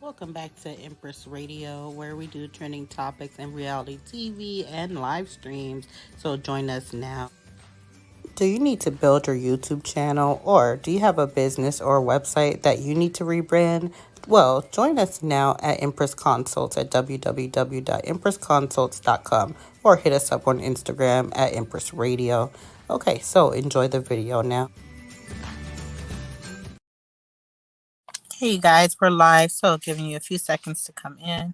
Welcome back to Empress Radio, where we do trending topics and reality TV and live streams. So join us now. Do you need to build your YouTube channel, or do you have a business or website that you need to rebrand? Well, join us now at Empress Consults at www.empressconsults.com or hit us up on Instagram at Empress Radio. Okay, so enjoy the video now. Hey guys, we're live, so giving you a few seconds to come in.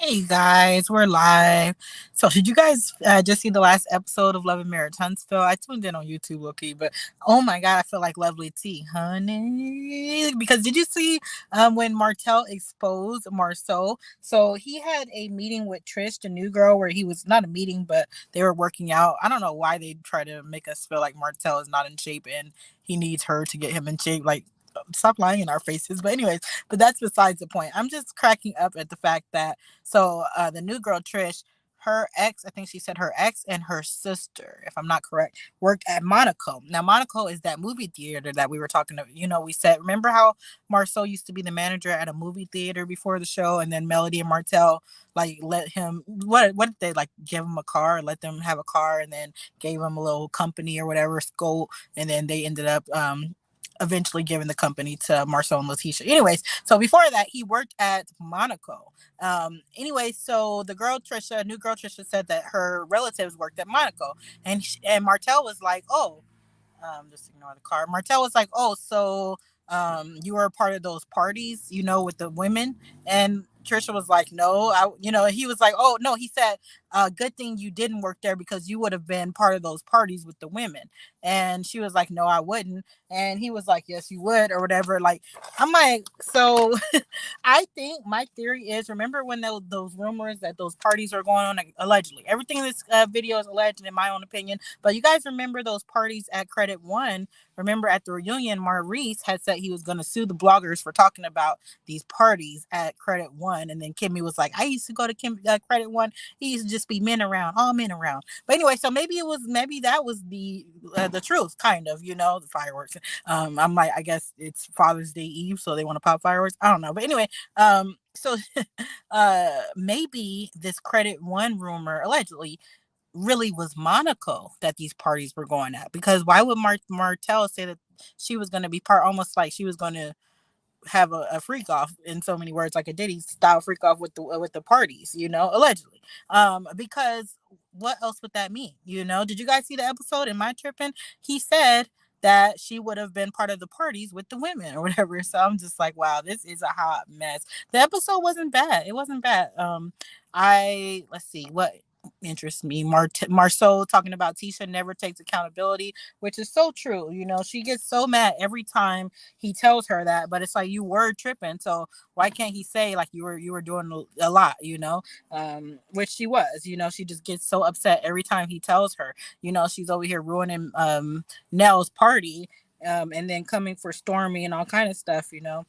Hey guys, we're live. So, did you guys just see the last episode of Love and Marriage Huntsville? I tuned in on YouTube, okay, but oh my god, I feel like Lovely T, honey. Because did you see when Martell exposed Marsau? So he had a meeting with Trish, the new girl, where he was not a meeting, but they were working out. I don't know why they try to make us feel like Martell is not in shape and he needs her to get him in shape. Like, stop lying in our faces. But anyways, but that's besides the point. I'm just cracking up at the fact that the new girl Trish, her ex, I think she said her ex and her sister, if I'm not correct, worked at Monaco. Now Monaco is that movie theater that we were talking about. We said, remember how Marsau used to be the manager at a movie theater before the show, and then Melody and Martell like let him what did they like give him a car, let them have a car, and then gave him a little company or whatever school, and then they ended up eventually giving the company to Marcel and Letitia. Anyways, so before that, he worked at Monaco. Anyway, so the new girl Trisha said that her relatives worked at Monaco, and Martell was like, oh, just ignore the car. Martell was like, oh, so you were a part of those parties, with the women. And Trisha was like, no, he was like, oh, no, he said, good thing you didn't work there because you would have been part of those parties with the women. And she was like, no, I wouldn't. And he was like, yes, you would, or whatever. Like, I'm like, so I think my theory is, remember when those rumors that those parties are going on, like, allegedly, everything in this video is alleged in my own opinion, but you guys remember those parties at Credit One? Remember at the reunion, Maurice had said he was going to sue the bloggers for talking about these parties at Credit One. And then Kimmy was like, I used to go to Credit One. He used to just be men around, all men around. But anyway, so maybe that was the truth, kind of, the fireworks. I'm like, I guess it's Father's Day Eve, so they want to pop fireworks. I don't know. But anyway, so maybe this Credit One rumor allegedly really was Monaco that these parties were going at, because why would Martell say that she was going to be part, almost like she was going to have a freak off, in so many words, like a Diddy style freak off with the parties, allegedly. Because what else would that mean? Did you guys see the episode? Am I tripping? He said that she would have been part of the parties with the women or whatever. So I'm just like, wow, this is a hot mess. The episode wasn't bad. It wasn't bad. Let's see what interests me. Marsau talking about Tisha never takes accountability, which is so true. You know, she gets so mad every time he tells her that, but it's like you were tripping, so why can't he say like you were doing a lot, you know? Which she was. You know, she just gets so upset every time he tells her. You know, she's over here ruining Nell's party. And then coming for Stormy and all kind of stuff, you know.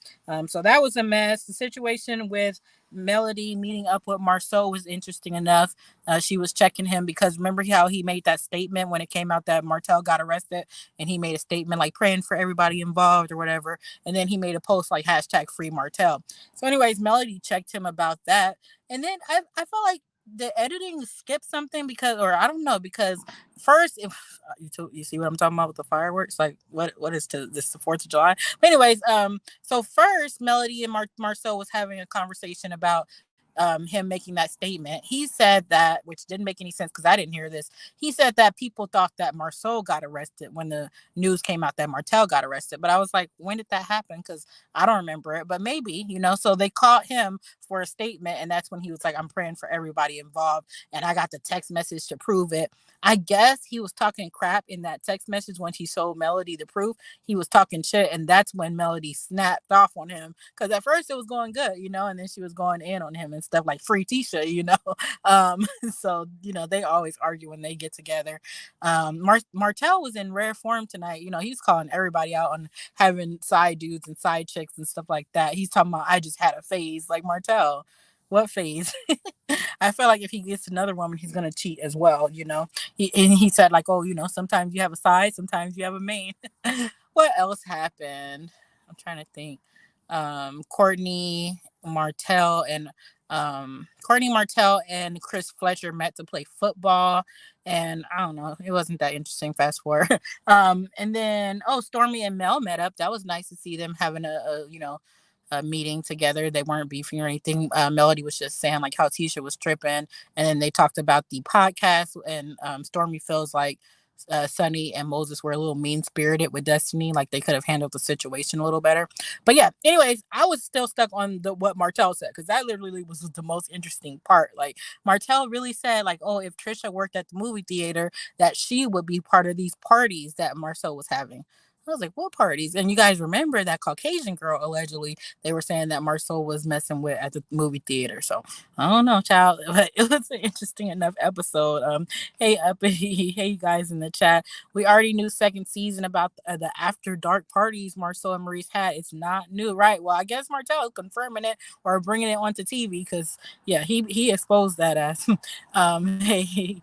So that was a mess. The situation with Melody meeting up with Marsau was interesting enough. She was checking him because remember how he made that statement when it came out that Martell got arrested, and he made a statement like praying for everybody involved or whatever, and then he made a post like hashtag free Martell. So anyways, Melody checked him about that, and then I felt like the editing skipped something because, or I don't know, because first if you see what I'm talking about with the fireworks, like what is to this, the 4th of July. But anyways, so first Melody and Marsau was having a conversation about him making that statement. He said that, which didn't make any sense because I didn't hear this. He said that people thought that Marsau got arrested when the news came out that Martell got arrested. But I was like, when did that happen? Because I don't remember it. But maybe, you know, so they caught him for a statement. And that's when he was like, I'm praying for everybody involved. And I got the text message to prove it. I guess he was talking crap in that text message when he showed Melody the proof. He was talking shit. And that's when Melody snapped off on him. Because at first it was going good, you know, and then she was going in on him and stuff like free Tisha, you know. So, you know, they always argue when they get together. Martell was in rare form tonight. You know, he's calling everybody out on having side dudes and side chicks and stuff like that. He's talking about, I just had a phase. Like, Martell, what phase? I feel like if he gets another woman, he's gonna cheat as well. You know, he said like, oh, you know, sometimes you have a side, sometimes you have a main. What else happened? I'm trying to think. Courtney Martell and Courtney Martell and Chris Fletcher met to play football, and I don't know, it wasn't that interesting. Fast forward. And then Stormy and Mel met up. That was nice to see them having a you know, meeting together. They weren't beefing or anything. Melody was just saying like how Tisha was tripping, and then they talked about the podcast. And Stormy feels like Sunny and Moses were a little mean spirited with Destiny. Like they could have handled the situation a little better. But yeah, anyways, I was still stuck on what Martell said because that literally was the most interesting part. Like Martell really said like, oh, if Trisha worked at the movie theater, that she would be part of these parties that Marsau was having. I was like, what parties? And you guys remember that Caucasian girl allegedly they were saying that Marsau was messing with at the movie theater. So I don't know, child. But it was an interesting enough episode. Hey Uppity, hey you guys in the chat. We already knew second season about the after dark parties Marsau and Maurice had. It's not new, right? Well, I guess Martell is confirming it or bringing it onto TV because yeah, he exposed that ass. Hey,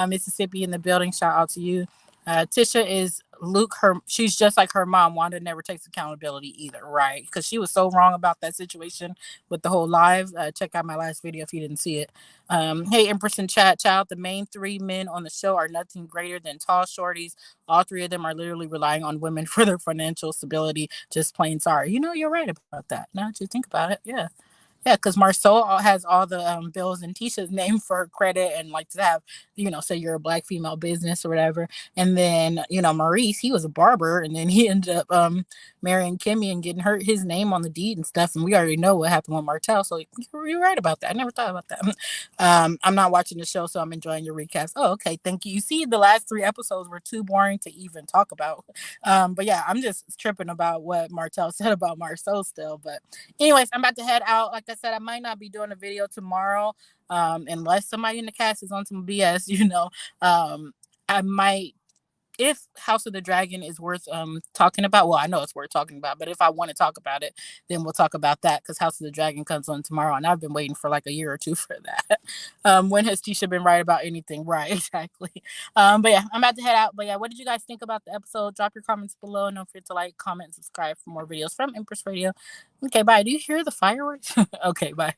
Mississippi in the building. Shout out to you. Tisha is Luke. She's just like her mom. Wanda never takes accountability either, right? Because she was so wrong about that situation with the whole live. Check out my last video if you didn't see it. Hey, Empress in chat, child. The main 3 men on the show are nothing greater than tall shorties. All 3 of them are literally relying on women for their financial stability. Just plain sorry. You know, you're right about that. Now that you think about it, yeah. Yeah, because Marsau has all the bills in Tisha's name for credit and like to have, you know, say you're a black female business or whatever. And then, you know, Maurice, he was a barber and then he ended up marrying Kimmy and getting his name on the deed and stuff. And we already know what happened with Martell. So you're right about that. I never thought about that. I'm not watching the show, so I'm enjoying your recaps. Oh, okay. Thank you. You see, the last 3 episodes were too boring to even talk about. But yeah, I'm just tripping about what Martell said about Marsau still. But anyways, I'm about to head out. Like I said, I might not be doing a video tomorrow unless somebody in the cast is on some BS, you know. I might, if House of the Dragon is worth talking about. Well, I know it's worth talking about, but if I want to talk about it, then we'll talk about that because House of the Dragon comes on tomorrow, and I've been waiting for like a year or two for that. When has Tisha been right about anything? Right, exactly. But yeah, I'm about to head out. But yeah, what did you guys think about the episode? Drop your comments below. Don't forget to like, comment, subscribe for more videos from Empress Radio. Okay, bye. Do you hear the fireworks? Okay, bye.